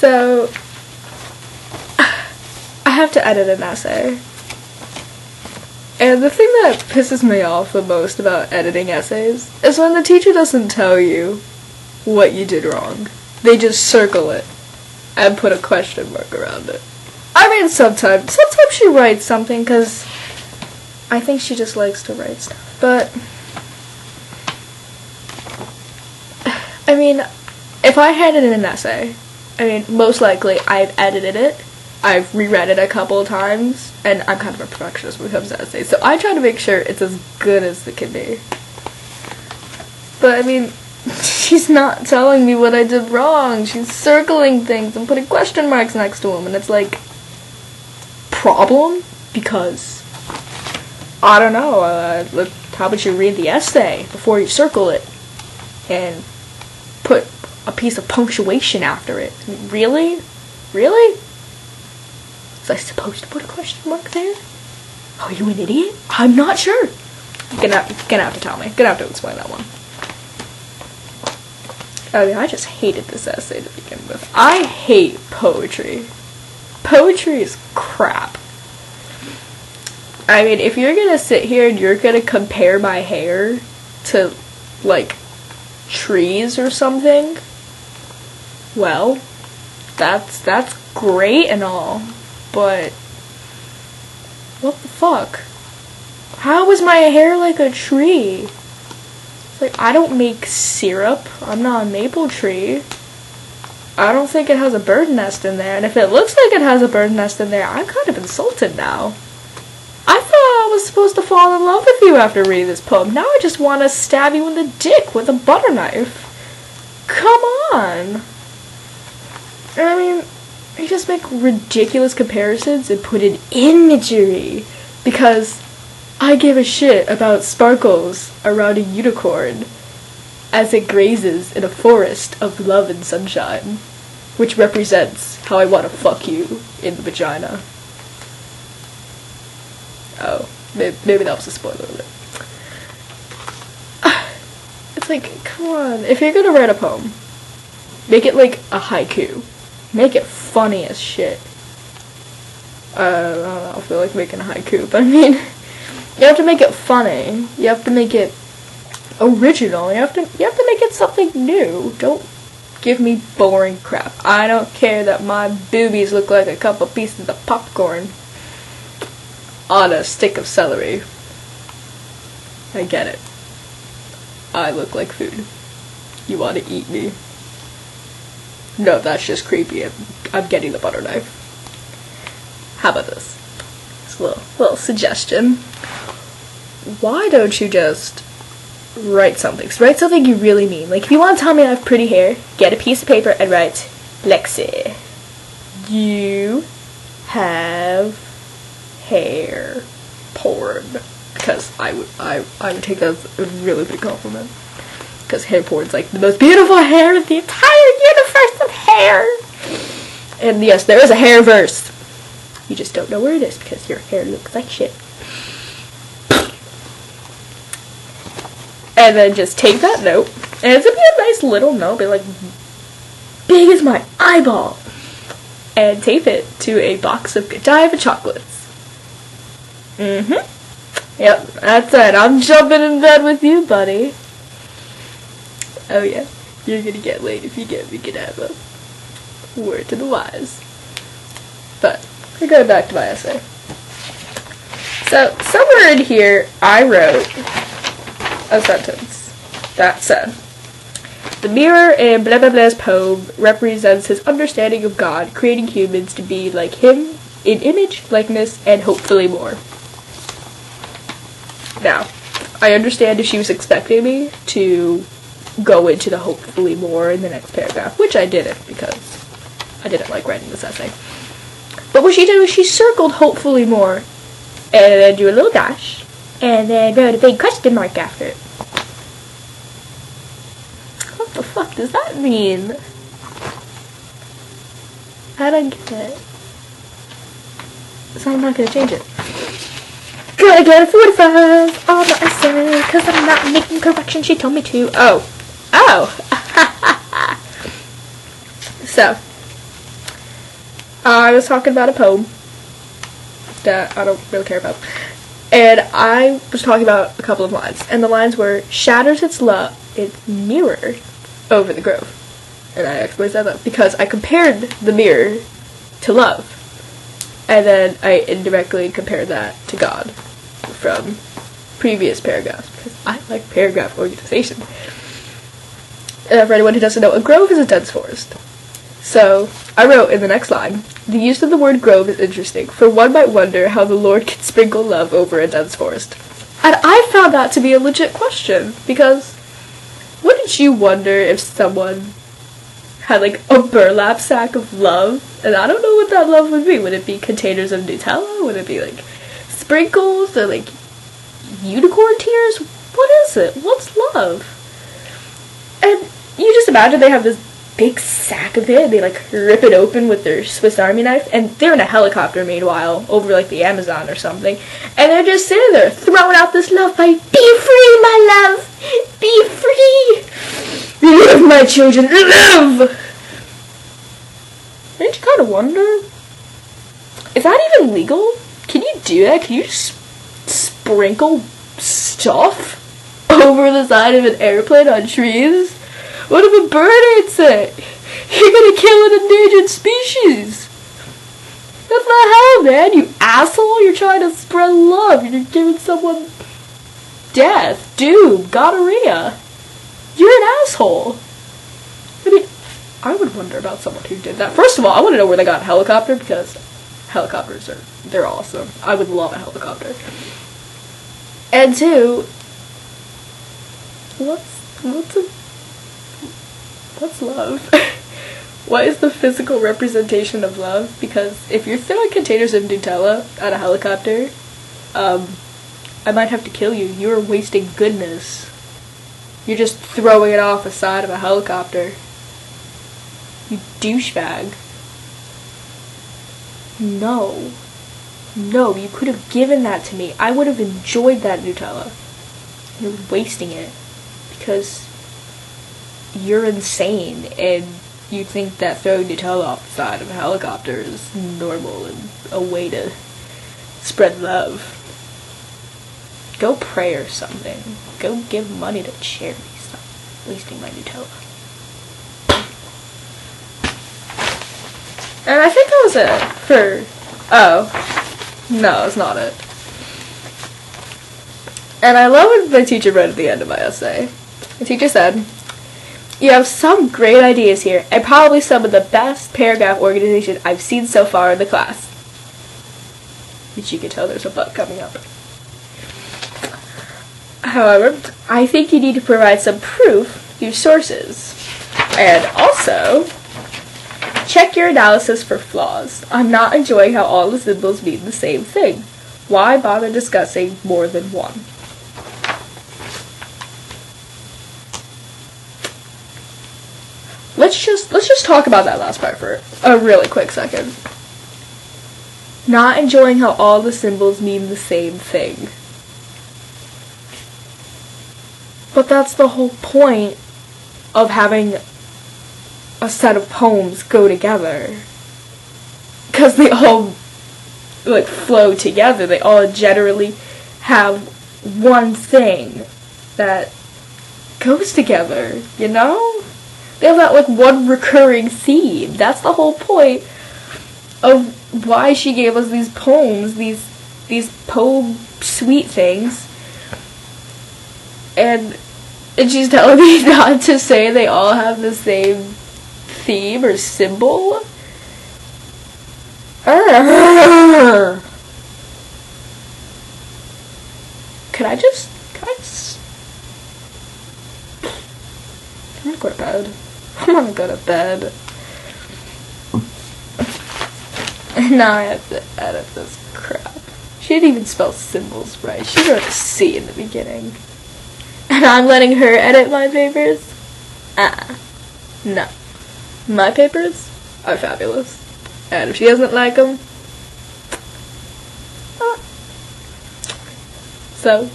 So, I have to edit an essay. And the thing that pisses me off the most about editing essays is when the teacher doesn't tell you what you did wrong. They just circle it and put a question mark around it. I mean, sometimes she writes something because I think she just likes to write stuff. But, I mean, if I handed in an essay, I mean, most likely I've edited it, I've reread it a couple of times, and I'm kind of a perfectionist when it comes to essays, so I try to make sure it's as good as it can be. But, I mean, she's not telling me what I did wrong. She's circling things and putting question marks next to them, and it's like, problem? Because, I don't know, how about you read the essay before you circle it, and put a piece of punctuation after it. Really? Really? Was I supposed to put a question mark there? Are you an idiot? I'm not sure. You're gonna have to tell me. Gonna have to explain that one. Oh yeah, I just hated this essay to begin with. I hate poetry. Poetry is crap. I mean, if you're gonna sit here and you're gonna compare my hair to, like, trees or something, well, that's great and all, but what the fuck? How is my hair like a tree? It's like, I don't make syrup. I'm not a maple tree. I don't think it has a bird nest in there, and if it looks like it has a bird nest in there, I'm kind of insulted now. I thought I was supposed to fall in love with you after reading this poem. Now I just want to stab you in the dick with a butter knife. Come on. I mean, you just make ridiculous comparisons and put in imagery because I give a shit about sparkles around a unicorn as it grazes in a forest of love and sunshine, which represents how I want to fuck you in the vagina. Oh, maybe that was a spoiler alert. It's like, come on, if you're gonna write a poem, make it like a haiku. Make it funny as shit. I don't know, I feel like making a haiku, but I mean, you have to make it funny. You have to make it original. You have to make it something new. Don't give me boring crap. I don't care that my boobies look like a couple pieces of popcorn on a stick of celery. I get it. I look like food. You want to eat me? No, that's just creepy. I'm getting the butter knife. How about this? This little suggestion. Why don't you just write something? So write something you really mean. Like, if you want to tell me I have pretty hair, get a piece of paper and write, Lexi, you have hair porn. Because I would take that as a really big compliment. Because hair porn's like the most beautiful hair in the entire universe of hair. And yes, there is a hair verse. You just don't know where it is because your hair looks like shit. And then just take that note, and it's gonna be a nice little note, be like big as my eyeball, and tape it to a box of Godiva chocolates. Yep, that's it. I'm jumping in bed with you, buddy. Oh yeah, you're gonna get laid if you get me Godiva. Word to the wise. But we're going back to my essay. So somewhere in here, I wrote a sentence that said, the mirror in blah blah blah's poem represents his understanding of God, creating humans to be like him in image, likeness, and hopefully more. Now, I understand if she was expecting me to go into the hopefully more in the next paragraph, which I didn't because I didn't like writing this essay. But what she did was she circled hopefully more, and then drew a little dash, and then wrote a big question mark after it. What the fuck does that mean? I don't get it. So I'm not gonna change it. Gonna get a 45 on my essay, cause I'm not making corrections she told me to. Oh. So, I was talking about a poem that I don't really care about. And I was talking about a couple of lines. And the lines were, shatters its mirror over the grove. And I actually said that because I compared the mirror to love. And then I indirectly compared that to God from previous paragraphs. Because I like paragraph organization. For anyone who doesn't know, a grove is a dense forest. So, I wrote in the next line, the use of the word grove is interesting, for one might wonder how the Lord can sprinkle love over a dense forest. And I found that to be a legit question, because wouldn't you wonder if someone had, like, a burlap sack of love? And I don't know what that love would be. Would it be containers of Nutella? Would it be, like, sprinkles? Or, like, unicorn tears? What is it? What's love? And you just imagine they have this big sack of it, and they, like, rip it open with their Swiss Army knife, and they're in a helicopter, meanwhile, over, like, the Amazon or something, and they're just sitting there, throwing out this love pipe, be free, my love, be free, live, my children, live! Don't you kind of wonder, is that even legal? Can you do that? Can you just sprinkle stuff over the side of an airplane on trees? What if a bird eats it? You're gonna kill an endangered species. That's the hell, man, you asshole. You're trying to spread love. You're giving someone death, doom, gonorrhea. You're an asshole. I mean, I would wonder about someone who did that. First of all, I want to know where they got a helicopter, because helicopters they're awesome. I would love a helicopter. And two, what's love? What is the physical representation of love? Because if you're throwing containers of Nutella at a helicopter, I might have to kill you. You're wasting goodness. You're just throwing it off the side of a helicopter. You douchebag. No. No, you could have given that to me. I would have enjoyed that Nutella. You're wasting it. Because you're insane, and you think that throwing Nutella off the side of a helicopter is normal and a way to spread love. Go pray or something. Go give money to charity. Stop wasting my Nutella. And I think that was it for... Oh. No, it's not it. And I love what my teacher wrote at the end of my essay. The teacher said, you have some great ideas here, and probably some of the best paragraph organization I've seen so far in the class. Which you can tell there's a but coming up. However, I think you need to provide some proof through sources. And also, check your analysis for flaws. I'm not enjoying how all the symbols mean the same thing. Why bother discussing more than one? Let's just talk about that last part for a really quick second. Not enjoying how all the symbols mean the same thing. But that's the whole point of having a set of poems go together. Because they all, like, flow together. They all generally have one thing that goes together, you know? They have that, like, one recurring theme. That's the whole point of why she gave us these poems, these poem sweet things. And she's telling me not to say they all have the same theme or symbol. Can I just I'm gonna go to bed. I'm gonna go to bed. And now I have to edit this crap. She didn't even spell symbols right. She wrote a C in the beginning. And I'm letting her edit my papers? No. My papers are fabulous. And if she doesn't like them, so,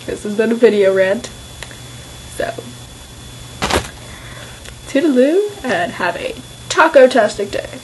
this has been a video rant. So, toodaloo, and have a taco-tastic day.